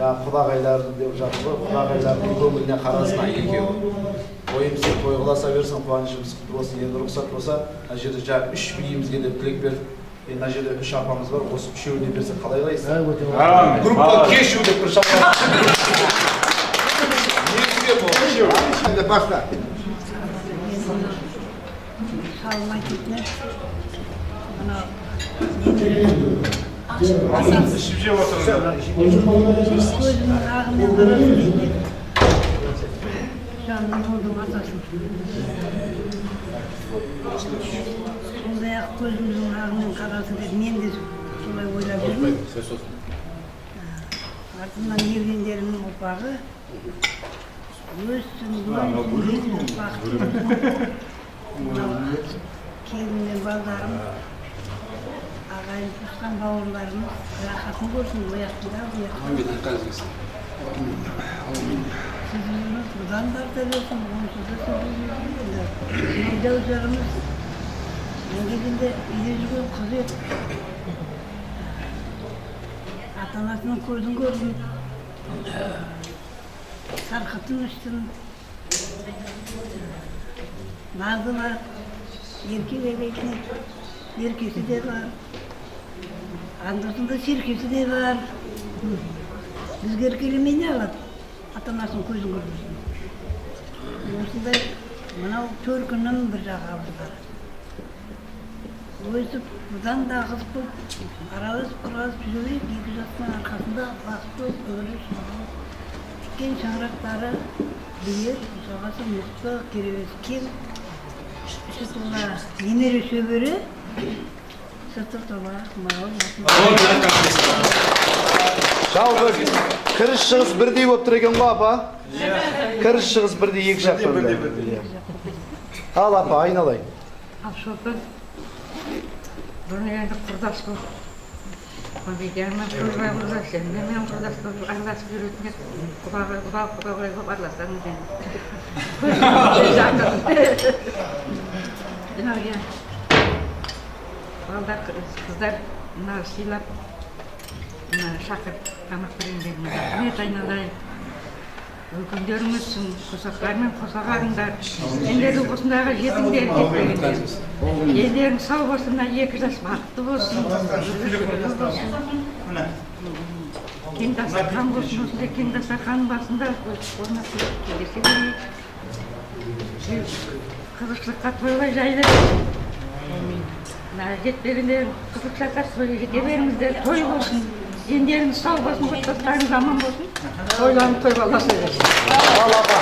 Құдағайлардың деп жатыр ғой, құдағайлардың көңіліне қарасына екеуі. Тойымызды той қыласа берсін, қуанышымыз құтты болсын, енді рұқсат болса, мына жерде жаңағы 3 биімізге де тілек бердік. Енді мына жерде 3 апамыз бар, осы үшеуіне берсе қалай қалайсыз? Группа кешу деп бір шапқа. Негізге бұл. Енді баста. Салмайтын. Ішіп жеп отырыңдар. Көзімнің ағымен қарасын дейді. Жанның олдың атасын. Сондай-ақ көзімнің ағымен қарасын деп мен де солай ойлап жүрмін. Артымнан еврендерімнің ұрпағы өссін, бақытты. Келінмен балдарым, ағайын туысқан бауырларымыз рахатын көрсін, ояқтыда, Сізіміз бұдан барда берсін, онсыз да сізіміз жарымыз. Мен келгенде үйде жүрген қыз еді. Ата-анасының көзін көрдім. Сарқытын іштім. Назы бар, еркелейтін, еркесі де бар. Андасында серкесі де бар. Бізге еркелемей не алады? Ата-анасының көзін көрдірсін. Осындай мынау төркіннің бір жағабыз бар. Өсіп, бұдан да ағыз болып, араласып құраласып жүрейік, екі жастың арқасында бақыт болып, өріш, тіккен шаңырақтары бүйер, жағасы мұқты, керевесі кем, іші тола немере шөбері, сырты тола мал. Жалпы кіріс шығыс бірдей болып тұр екен ғой, апа? Кіріс шығыс бірдей, екі жақ бірдей. Ал апа, айналайын. Ал шопын бұны енді құрдас болып, көмейдерімен көзбай құрдас, мен құрдас болып араласып жүретін еді. Құдағай болып араласамыз енді. Балдар, қыздар сыйлап, шақырып тамақ бергендеріне рахмет айналайын. Үлкендеріңізсің, қосақтармен қосағарыңдар. Сендердің осындағы жетіңдер жетпегендер. Елдерің сау болсын, екі жас бақытты болсын. Кең дастархан болсын, осындай кең дастарханның басында орнатып келесе берейік. Қызықшылыққа тойға жайлы. Жетпегендер қызықшылыққа тойға жете беріңіздер, той болсын. Ендеріңіз сау болсын, отбасыларыңыз аман болсын. Тойланып той баласы берсін. Ал апа.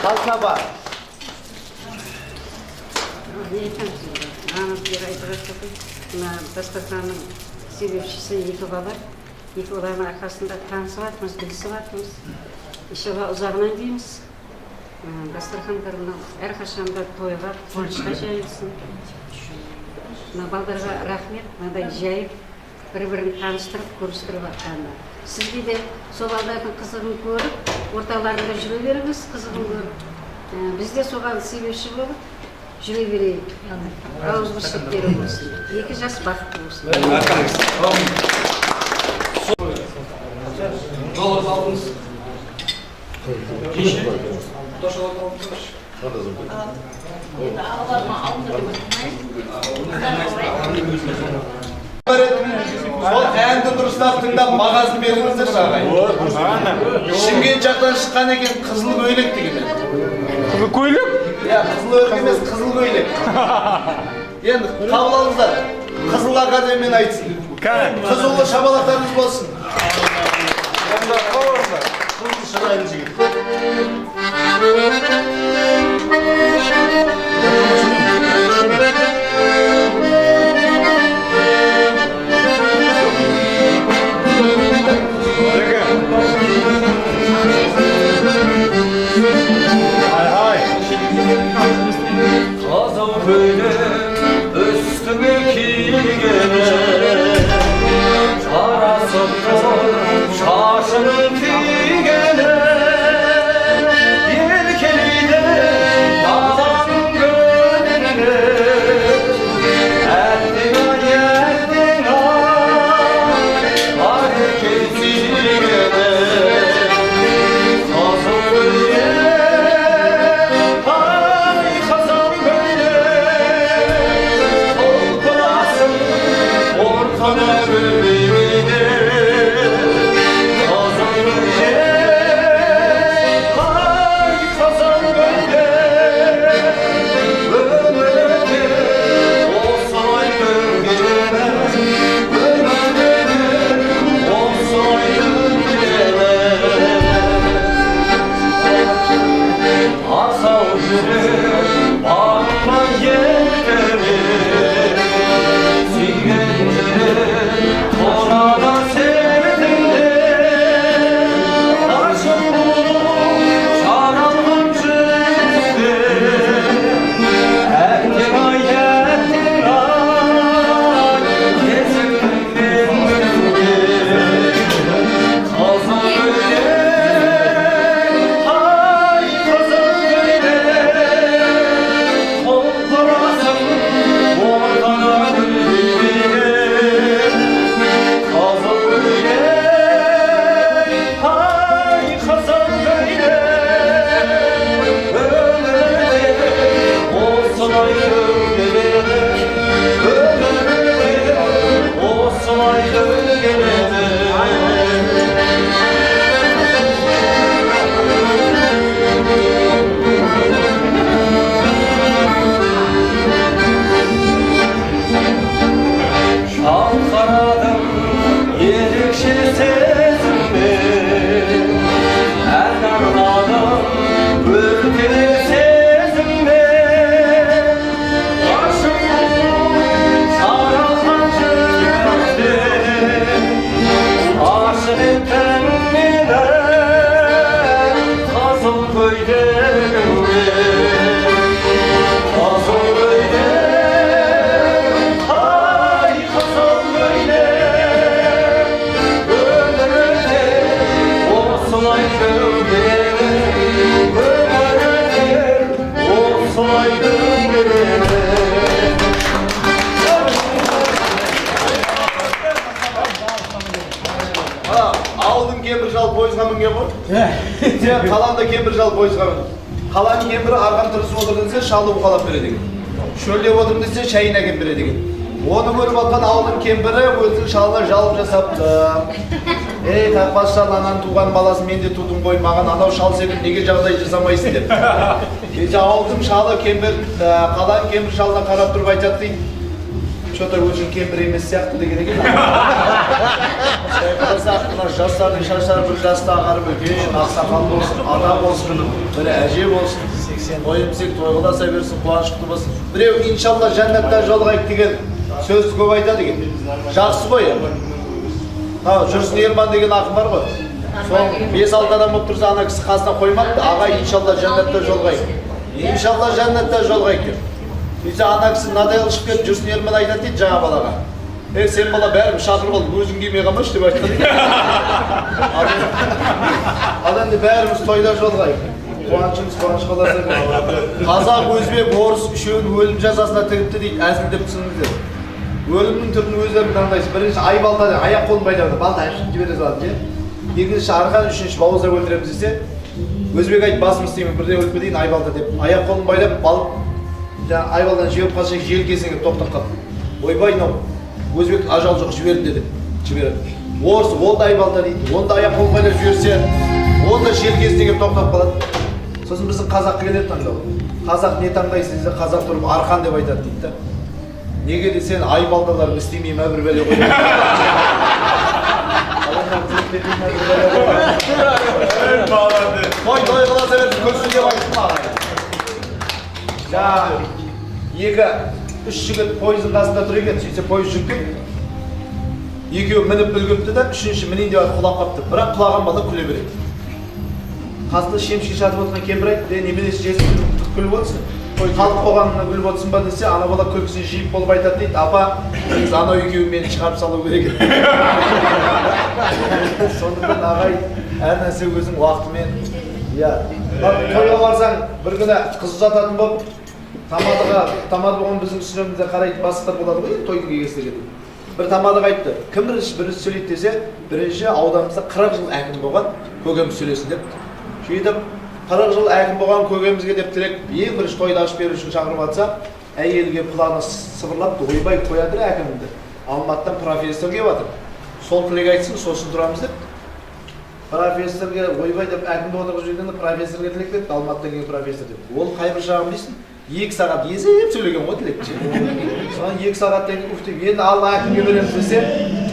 Қалса бар. Дастарханның себепшісі екі бала. Екі баланың арқасында танысып атымыз, білісіп атымыз. Иншалла ұзағынан дейміз. Дастархандар әрқашанда тойға, қуанышқа жайылсын. Балдарға рахмет, мынандай жайып, бір-бірін таныстырып, көрістіріп атқанына. Сізге де сол балдардың қызығын көріп, орталарында жүре беріңіз, қызығын көріп. Біз де соған себепші болып жүре берейік. Ауызбіршіліктері болсын. Екі жас бақытты болсын. Доллар алдыңыз. Сол әнді дұрыстап тыңдап мағазын беріңіздер ағай. Шымкент жақтан шыққан екен қызыл көйлек деген. Қызыл көйлек? Иә, қызыл өрік емес, қызыл көйлек. Енді қабыл алыңыздар. Қызыл академиямен айтсын. Қызылы шабалақтарыңыз болсын. Қызыл шырайлы жігіт. Kazan böyle üstüme kiyene, çarası ауылдың кемпір шал пойызға мінген ғой. Сен қаланда кемпір шал пойызға мін. Қаланың кемпірі арқан тұрысып отырдың десе шалды бұқалап береді екен. Шөлдеп отырдың десе шайын әкеп береді екен. Оны көріп отқан ауылдың кемпірі өзінің шалына жалып жасапты. Ей тақпас шал, ананың туған баласы мен де тудым ғой, маған анау шал секілді неге жағдай жасамайсың деп. Ауылдың шалы қаланың кемпір шалына қарап тұрып айтады дейді. Что-то өзің кемпір емес сияқты деген екен. Мына жастардың шаштары бір жаста ағарып үлкен, ақсақал болсын, ана болсын, бірі әже болсын, тойымсек тойғыласа берсін, қуанышты болсын. Біреу иншалла жәннатта жолығайық деген сөзді көп айтады екен. Жақсы ғой. Жүрсін Ерман деген ақын бар ғой. Сол 5-6 адам болып тұрса, ана кісі қасына қоймады, аға иншалла жәннатта жолығайық. Иншалла жәннатта жолығайық деп. Үйсе ана кісі мынадай қылып шығып кетіп жүрсін Ерман айтады дейді жаңа балаға. Сен бала бәрін шақырып ал, өзің келмей қалмашы деп айтқан дейді. Ал енді бәріміз тойда жолығайық. Қуанышымыз қуаныш қаласа. Қазақ, өзбек, орыс үшеуін өлім жазасына тігіпті дейді, әзілдеп түсініңіздер. Өлімнің түрін өздерің таңдайсыз. Бірінші айбалта, аяқ қолын байлайды, балта ашып жібере салады. Екінші арқан, үшінші бауызда өлтіреміз десе, өзбек айтып басымыз істеймін, бірде өлтірейін айбалта деп. Аяқ қолын байлап, айбалдан жіберіп қалса жел кезеңге тоқтап қалды. Ойбай, өзбек ажал жоқ жіберді деді. Жіберді. Орыс, ол да айбалта дейді. Оны да аяқ қолын байлап жіберсе, ол да жел кезеңге тоқтап қалады. Сосын біздің қазақ келеді таңдау. Қазақ не таңдайсыз десе, қазақ тұрып арқан деп айтады дейді. Неге десен айбалдаларым істемеймін әбір бәле ғой. Той қыласа берсін, көрсін деп айттым ағай. Жаңағы 2-3 жігіт пойыздың қасында тұр екен, сөйтсе пойыз жүріп кетті. Екеуі мініп үлгіпті да, үшінші мінейін деп құлап қапты. Бірақ құлаған бала күле береді. Қасында шемшке жатып отырған кемпір айтты, неменесі жесін күліп отырсың? Қалып қоғанына күліп отырсың ба десе, ана бала күлкісін жиып болып айтады дейді, апа, анау екеуі мені шығарып салу керек еді. Сондықтан ағай, әр нәрсе өзің уақытымен. Тойға барсаң, бір күні қыз ұзататын болып, тамады болған біздің үстінемізде қарайды бастықтар болады ғой, тойдың кегесі келеді. Бір тамадық айтты, кім бірінші сөйлейді десе, бірінші ауданымызда 40 жыл әкім болған көкеміз сөйлесін деп. Сөйтіп, 40 жыл әкім болған көкемізге деп тілек, ең бірінші тойды ашып беру үшін шақырып атса, әйелге құлағына сыбырлапты, ойбай қоядыр әкімді. Алматыдан профессор келіп жатыр. Сол тілек айтсын, сосын тұрамыз деп. Профессорге ойбай деп әкімді отырғызып жүргенде профессорге тілек берді, Алматыдан келген профессор деп. Ол қай бір жағын дейсің? 2 сағат есеп сөйлеген ғой тілекші. Соған 2 сағаттан кейін үфтеп, енді алла әкімге береміз десе,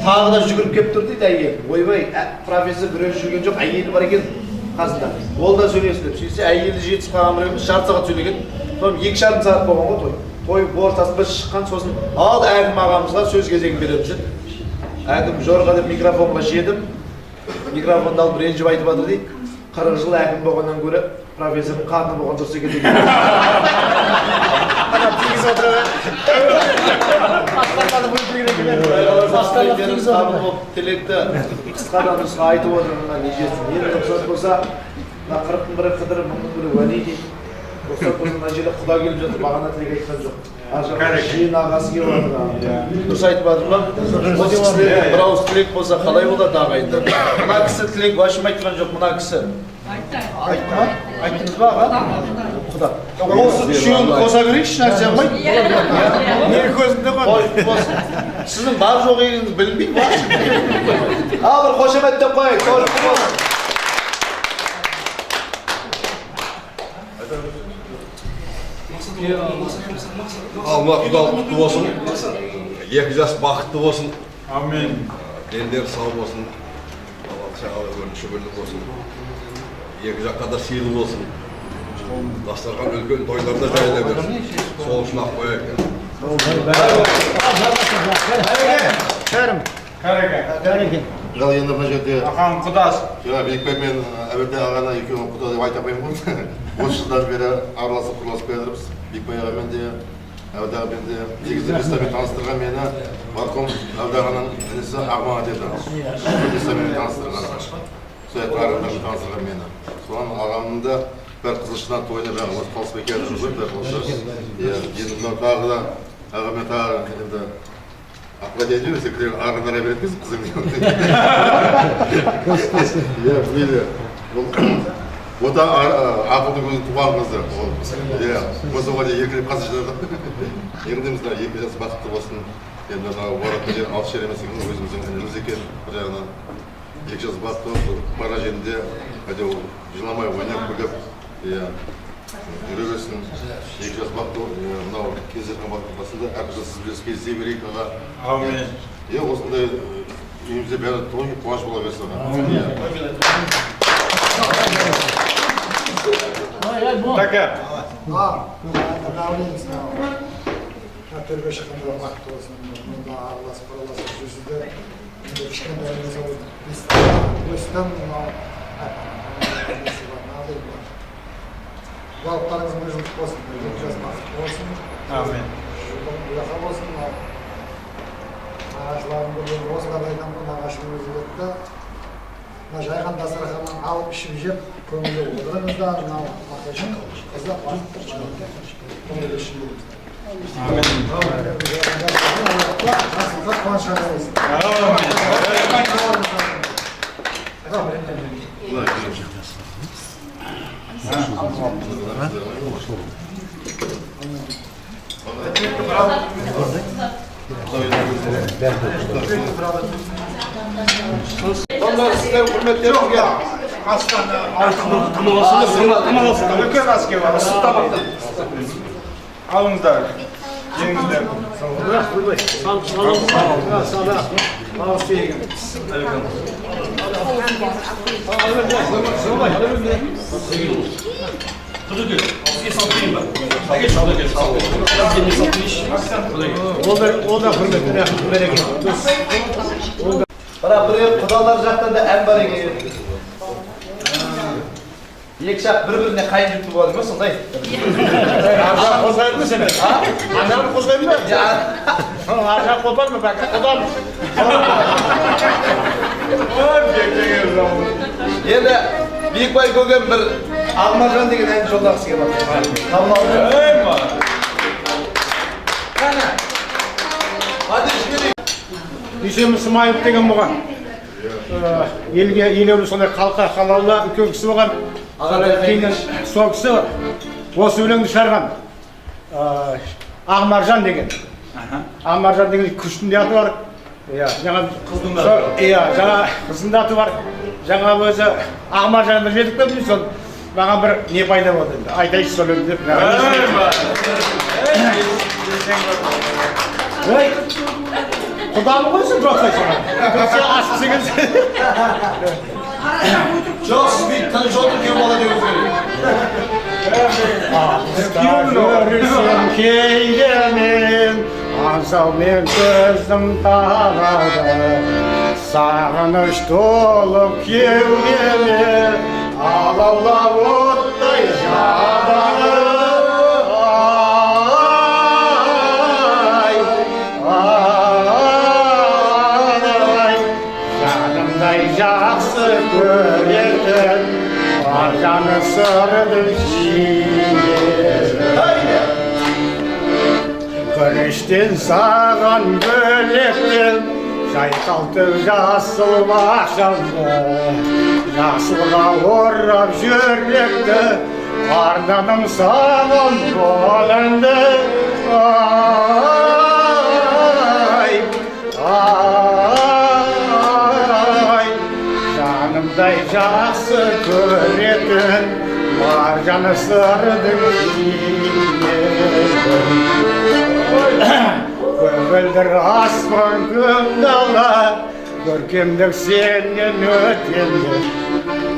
тағы да жүгіріп келіп тұр дейді әйел. Ойбай, профессор біреу жүрген жоқ, әйелі бар екен қасында. Ол да сөйлесін деп. Сөйтсе әйелі жетісіп қалған біреуміз жарты сағат сөйлеген. Содан 2,5 сағат болған ғой той. Той ортасы біз шыққан, сосын ал әкім ағамызға сөз кезегін береміз деді. Әкім жорға деп микрофонға жетіп, микрофонды алып ренжіп айтып жатыр дейді. 40 жыл әкім болғаннан гөрі профессордың қарны болған дұрыс екен деген. Тегіз отырады. Тілекті қысқадан нұсқа айтып отырғанға нежесін. Енді рұқсат болса, 40-ның бірі қыдыр, 1000-ның бірі уәли дейді. Рұқсат болса, мына жерде құда келіп жатыр, бағана тілек айтқан жоқ. Жиын ағасы келіп жатыр. Дұрыс айтып жатыр ма? Осы кісілерден бір ауыз тілек болса қалай болады ағайындар? Мына кісі тілек башым айтқан жоқ, мына кісі. Айттыңыз ба аға? Құда. Осы үшеуін қоса берейікші нәрсе қой. Неге көзімде қой? Сіздің бар жоқ екеніңізді білінбейді ма? Ал бір қошеметтеп қойайық, көрікті болсын. Алма құдалық құтты болсын, 2 жас бақытты болсын. Амин. Дендері сау болсын, өрніші бірлі болсын. 2 жаққа да сыйлы болсын. Дастархан үлкен тойларда жайыла берсін. Сол үшін ақ қояйық. Кәреке. Жал енді мына жерде Ағаң құдас. Бекбай мен әуелде ағана екеуін құда деп айта алмаймын ғой. 30 жылдан бері араласып құрыласып келатырмыз. Бекбай ағамен де, әуелде ағамен де, негізі Рестамен таныстырған мені Барком әуелде ағаның інісі Ағмаға деді. Рестамен таныстырған. Соятын ағамен таныстырған мені. Соған ағамның да бір қызылшынан тойына жаңағы қалыспай келдім ғой, бір болса. Енді мынау тағы да ағамен тағы енді Apladet ediyoruz, ağrılara veretmeyiz kızım. Ya böyle. O da ақылды көзі туған қызы. Иә, осы оған еркелеп қазір жинадық. Еріндеміздер, екі жас бақытты болсын. Енді мынау оратын жер алыс жер емес екен, өзіміздің ініміз екен. Бір жағынан екі жас бақытты болсын. Бара жерінде әйтеуір жыламай ойнап күліп, иә, жүре берсін. Екі жас бақытты мынау кездескен басында әрқашан сізбен кездесе берейік аға. Amin. Иә, осындай үйімізде бәрі той қуаныш бола берсін аға. Taka. Төрге шыққанда бақытты болсын, мұнда араласып құраласып жүрсіздер. Кішкендеріңіз өстім, балықтарыңыз мүжілік болсын, екі жас бақытты болсын. Amin. Бұяқа болсын, ағашыларың көрген осыларды айтамын, ағашын өзі етті. Жайған дастарханнан алып ішіп жеп, көңілді отырыңыздар, мынау ақшын қыздар көңілді ішіп жүріңіздер. Amin. Жақсылыққа қуаныш аралайсың. Сонда сіздер құрметтеріңізге Aslan kımalasın. Öküz asker var. Isıt tabakta. Alınızlar. Yenizler. Bana buraya kudalar жақтан да ән бар екен. Екі жақ бір-біріне қайын жүкті болады ма сондай? Arjak kozayım mı seni? Arjak kozayım mı? Arjak kopar mı? Bak kodam. Енді Бекбай көген бір Алмаржан деген әнді жолдағысы келіп жатыр. Қабыл алды. Қана. Hadi жіберейік. Дүйсен Смайылов деген болған. Елге елеулі сондай халыққа қалаулы үлкен кісі болған. Кейіннен сол кісі осы өлеңді шығарған. Ақмаржан деген. Ақмаржан деген күштің де аты бар. Жаңа қыздың да аты бар. Жаңа қыздың да аты бар. Жаңа өзі Ақмаржанды жетіп келдім, сол маған бір не пайда болды енді. Айтайыншы сол өлеңді деп. Құдамы қойсын жоқсайсың. Сен ашқысы келсе. Жоқ, сіз бейт тыныш отыр күйеу бала деуіңіз керек. Көрісім кейде мен аңсаумен көзім талады, сағыныш толып кеудеме алаулап оттай жабады. Жақсы көретін бар жаны сырды жиірім. Күрештен саған бөлектен жайқалтып жасыл бақшамды, жасылға орап жүректі арнадым саған бұл әнді. Жанымдай жақсы көретін бар жаны сырдың жиірім. Көгілдір аспан көк дала, көркемдік сенен өтемді.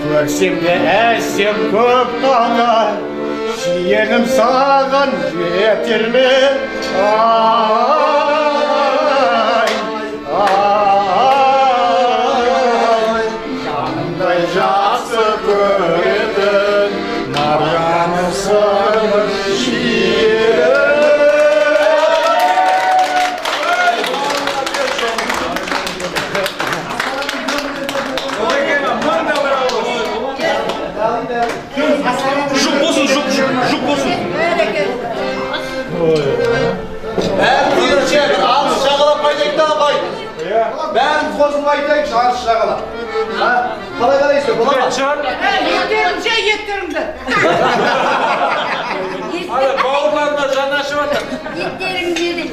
Көрсем де әсем көк дала, сүйенім саған жетер ме? Жанымдай жақсы көретін бар жаны сырдың жиірім. Бәрі түйірше, алыс жағалап қайтайық та айтайыншы арыз жағала. Қалай қарайсың, бола ма? Еттерімше еттерімді. Бауырларына жаны ашып жатыр. Еттерің деді.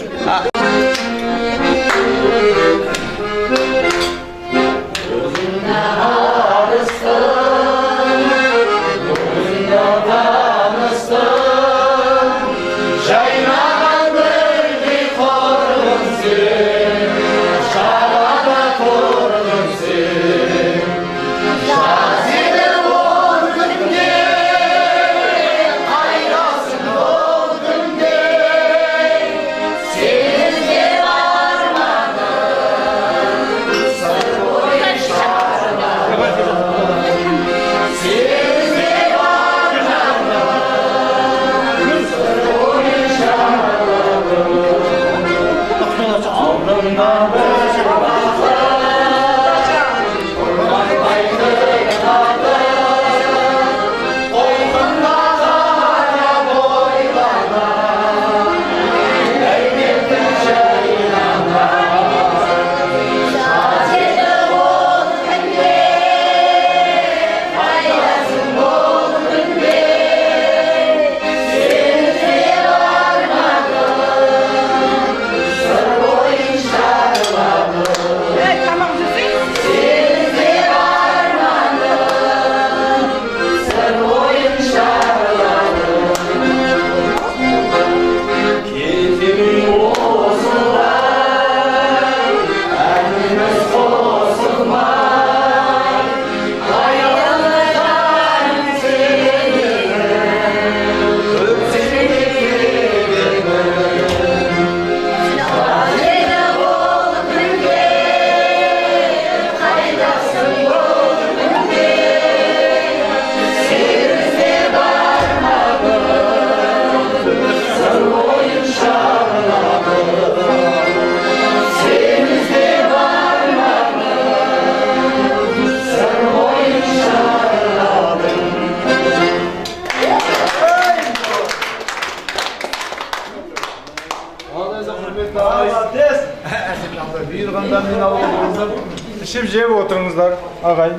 Бұйырғанда мен алып ішіп жеп отырыңыздар, ағай.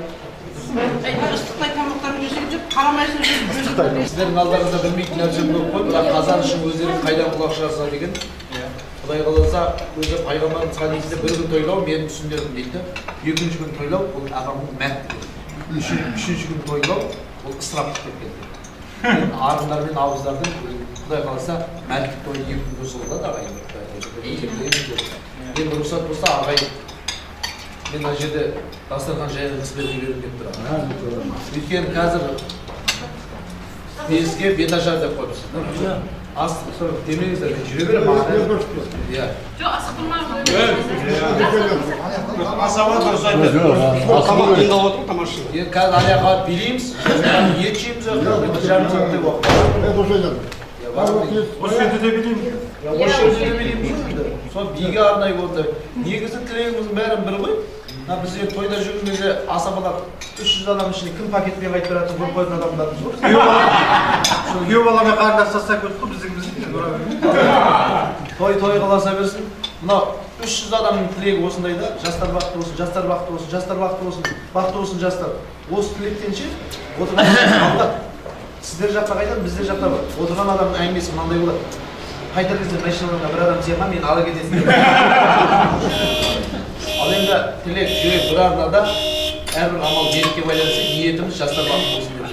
Ыстықтай тамақтарын жесек деп қарамайсың. сіздердің алдарыңызда білмейтін нәрсе көп қой, бірақ қазан үшін өздерің қайдан құлақ шығарса деген. Құдай қаласа, өзі пайғамбарымыз хадисінде бір күн тойлау менің түсіндерім дейді. Екінші күн тойлау ол ағамның мәт. Үшінші күн тойлау ол ысыраптық деп келді. Арындар мен ауыздардың Құдай қаласа мәлік той 2 күнге созылады ағайын. Енді рұқсат болса ағай мен мына жерде дастархан жайған кісілерге беріп деп тұрмын. Өйткені қазір беске бетажар деп қойыпсыз. Асты демеңіздер, мен жүре беремін. Иә. Жоқ, асықтырмаңыз. Қазір аяға билейміз, ет жейміз, жарым сағаттай уақыт. Осы жерде де билейміз. Осы жерде де билейміз. Сол биге арнай болды. Негізі тілегіміздің бәрін бір ғой. Біз тойда жүрген кезде асабалар 300 адам ішінде кім пакетпен қайтып беретін көріп қойған адамдарымыз ғой. Күйеу баламен қарындастаса көрді ғой біздің. Той қаласа берсін. Мынау 300 адамның тілегі осындай да, жастар бақытты болсын, жастар бақытты болсын, жастар бақытты болсын, бақытты болсын жастар. Осы тілектенше отырған сіздер жақта қайтады, біздер жақта отырған адамның әңгімесі мынандай болады. Қайтар кезде машиналарына бір адам тиема, мен ала кетесің. Ал енді тілек жүрек бір арнада әрбір амал берекке байланысты ниетіміз жастар бақытты болсын деп.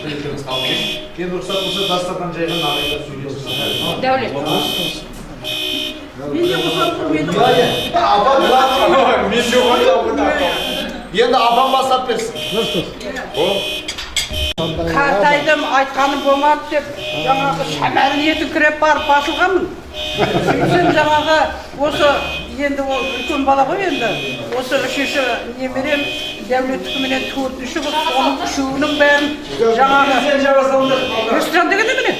Тілектеріңіз қабыл болсын. Енді рұқсат болса дастархан жайған ағайындар сөйлесін. Дәулет. Енді апам бастап берсін. Қартайдым, айтқаным болмады деп, жаңағы шамәлін етін кіреп барып басылғанмын. Сөйтсем жаңағы осы енді үлкен бала ғой енді. Осы үшінші немерем дәулеттікіменен 4-ші болып, оның үшеуінің бәрін жаңағы ресторан дегенде міне.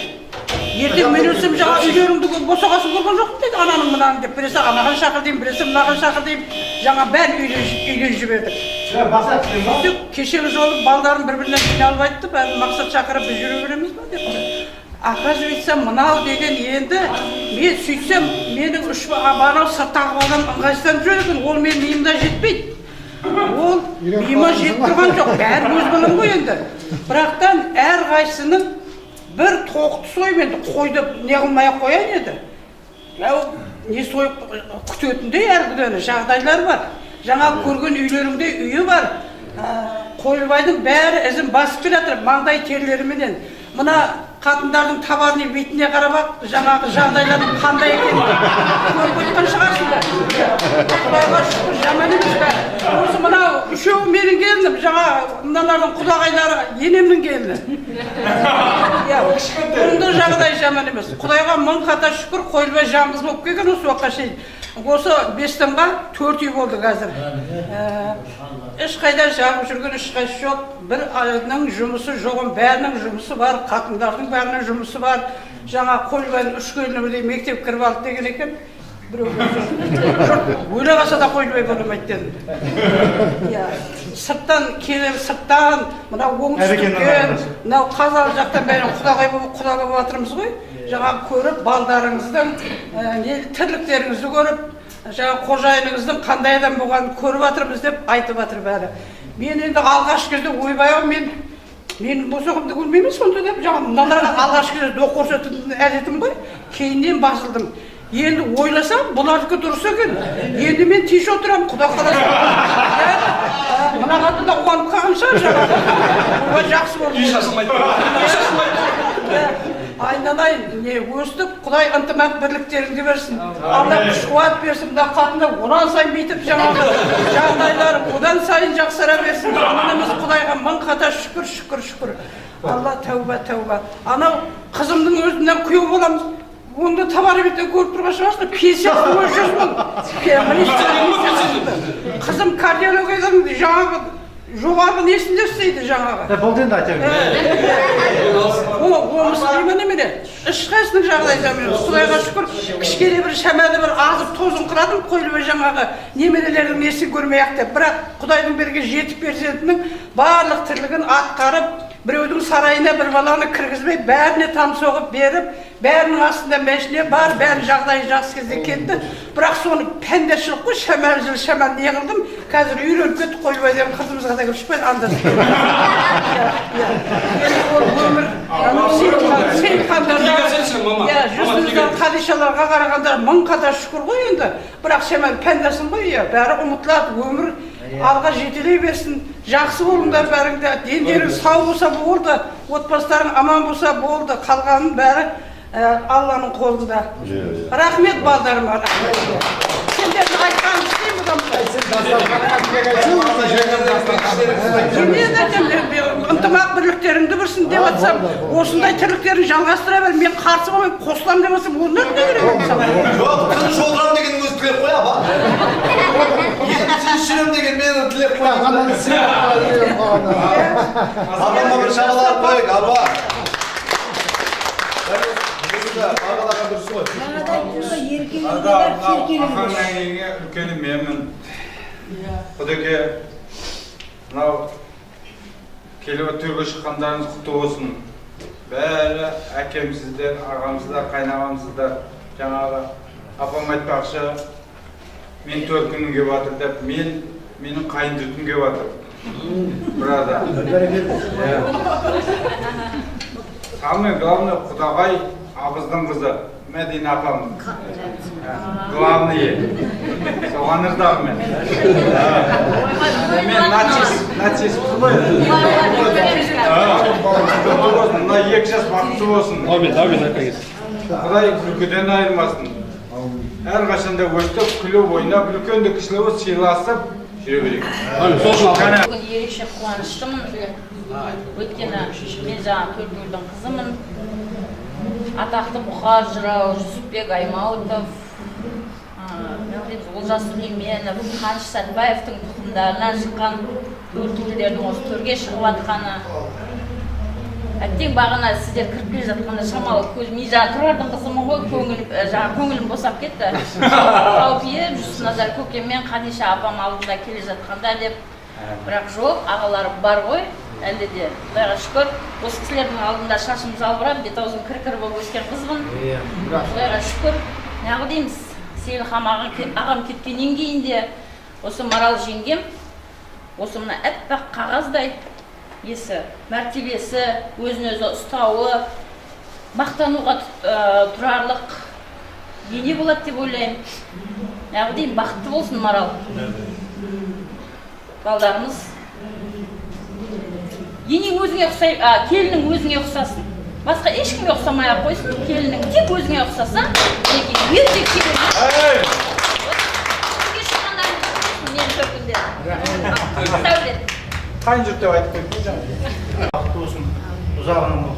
Ертең мен өлсем жаңа үйлеріңді босағасын көрген жоқпын дейді, ананың мынаны деп, біресе анаған шақыр деймін, біресе мынаған шақыр деймін, жаңа бәрін үйленіп жібердік. Кешегі жолы балдарын бір-бірінен жиналып айтты, бәрін мақсат шақырып біз жүре береміз ба деп. Оказывается, мынау деген енді мен сөйтсем, менің анау сырттағы баладан ыңғайсызданып жүр екен, ол менің миымда жетпейді. Ол миыма жетіп тұрған жоқ, бәрі өз білім ғой енді. Бірақтан әр қайсының бір тоқты сойып енді қойды не қылмай қоян еді. Не сойып күтетіндей әргідені жағдайлар бар. Жаңағы көрген үйлеріңде үйі бар. Қойылбайдың бәрі ізін басып келатыр, маңдай терлеріменен. Мына қатындардың табаны бетіне қарап, жаңағы жағдайлардың қандай екенін көріп өткен шығарсыңдар. Құдайға шүкір, жаман емес бәрі. Осы мынау үшеуі менің келінім, жаңа мыналардың құдағайлары енемнің келіні. Бұнда жағдай жаман емес. Құдайға мың қата шүкір, Қойылбай жалғыз болып келген осы уақытқа шейін. Осы 5 таңға 4 үй болды қазір. Ешқайда жағып жүрген ешқайсы жоқ. Бір айының жұмысы жоғын, бәрінің жұмысы бар, қатындардың бәрінің жұмысы бар. Жаңа Қойылбайдың 3 келіні мектеп кіріп алды деген екен. Ойлағаса да Қойылбай болмайды деді. Сырттан келіп, сырттан, мынау оңтүстіктен, мынау Қазалы жақтан бәрін құда болып жатырмыз ғой. Жаңағы көріп, балдарыңыздың тірліктеріңізді көріп, жаңағы қожайыныңыздың қандай адам болғанын көріп жатырмыз деп айтып жатыр бәрі. Мен енді алғаш кезде ойбай-ау, мен босағымды көрмеймін сонда деп, жаңағы мыналарға алғаш кезде доқ көрсететін әдетім ғой. Кейіннен басылдым. Енді ойласам, бұлардікі дұрыс екен. Енді мен тиіш отырамын, құда қаласа. Мына қатын да қуанып қалған шығар жаңағы. Жақсы болды. Үй шашылмайды. Айналайын, өстіп, Құдай ынтымақ бірліктеріңді берсін. Алла күш қуат берсін, мына қатында онан сайын бүйтіп жаңағы жағдайлары одан сайын жақсара берсін. Аманымыз Құдайға мың қата шүкір, шүкір, шүкір. Алла тәуба, тәуба. Анау қызымның өзінен күйеу боламыз. Онда табары беттен көріп тұрған шығарсың, 50-100 мың. Қызым кардиологиядан жаңағы жоғарғы несінде істейді жаңағы. Болды енді айтайын. Ол мұсылман немене? Ешқайсының жағдайы жаман. Құдайға шүкір, кішкене бір шамалы бір азып тозын қырадым, Қойылбай жаңағы немерелердің несін көрмей-ақ деп. Бірақ Құдайдың берген 7 перзентінің барлық тірлігін атқарып, біреудің сарайына бір баланы кіргізбей, бәріне там соғып беріп, бәрінің астында мәшіне бар, бәрі жағдайы жақсы кезде кетті. Бірақ соны пәндершілік қой, шамал не қылдым, қазір үйреніп кетті Қойылбайдан қызымызға да көршіппен андасып. Ол өмір, жүзімізден қадишаларға қарағанда мың қата шүкір ғой енді. Бірақ шамал пәндерсің ғой, бәрі ұмытылады, өмір алға жетелей берсін, жақсы болыңдар бәріңді, дендерің сау болса болды, отбасыларың аман болса болды, қалғанын бәрі Алланың қолында. Рахмет балдарыма, рахмет. Сендердің айтқанын істеймін бұдан бұлай. Ынтымақ бірліктеріңді бірсін деп атсам, осындай тірліктерін жалғастыра бер, мен қарсы болмай қосылам деп атсам, оны не керек болса? Жоқ, қыз жолдырам деген өзі тілеп қоя ба? Жүрем деген мені тілеп қоя. Апама бір шағалар қойық, апа. Үлкені менмін. Құдеке, мынау келіп төрге шыққандарыңыз құтты болсын. Бәрі әкемсіздер, ағамсыздар, қайнағамсыздар. Жаңағы апам айтпақшы, мен 4 күнім кеп жатыр деп, менің қайын-жұртым кеп жатыр. Брада. Самое главное, Құдағай абыздың қызы, Мәдина апам. Главное. Соған ырдағым мен. Мен нацист қылы. Мына 2 жас бақытты болсын. Құдай күлкіден айырмасын. Әрқашанда өстіп, күліп, ойнап, үлкенді кішілі сыйласып жүре берейік. Бүгін ерекше қуаныштымын. Өйткені мен жаңа Төлкөлдің қызымын. Атақты Бұқар жырау Жүсіпбек Аймауытов, Олжас Сүлейменов, Қаныш Сәтбаевтың тұқымдарынан шыққан төлкілдердің осы төрге шығып жатқаны. Әттең бағана сіздер кіріп келе жатқанда шамалы көзім, тұрардың қызымын ғой, көңілім босап кетті. Тауып ем, Жүсіп Назар көкеммен Қадиша апам алдында келе жатқанда деп. Бірақ жоқ, ағаларым бар ғой, әлде де. Құдайға шүкір, осы кісілердің алдында шашым жалбырап, бет-аузым кір-кір болып өскен қызбын. Құдайға шүкір, неғыл дейміз, Сейілхам ағам кеткеннен кейін де осы Марал жеңгем осы мына аппақ қағаздай есі, мәртебесі, өзін өзі ұстауы, мақтануға тұрарлық ене болады деп ойлаймын. Яғы дейін бақытты болсын Марал. Балдарымыз. Енең өзіңе ұқсай, келінің өзіңе ұқсасын. Басқа ешкімге ұқсамай-ақ қойсын, келінің тек өзіңе ұқсаса, ерте келеді. Мен төркіндер. Сәулет. Қайын жұрт деп айтып қойып. Бақытты болсын, ұзағынан бол.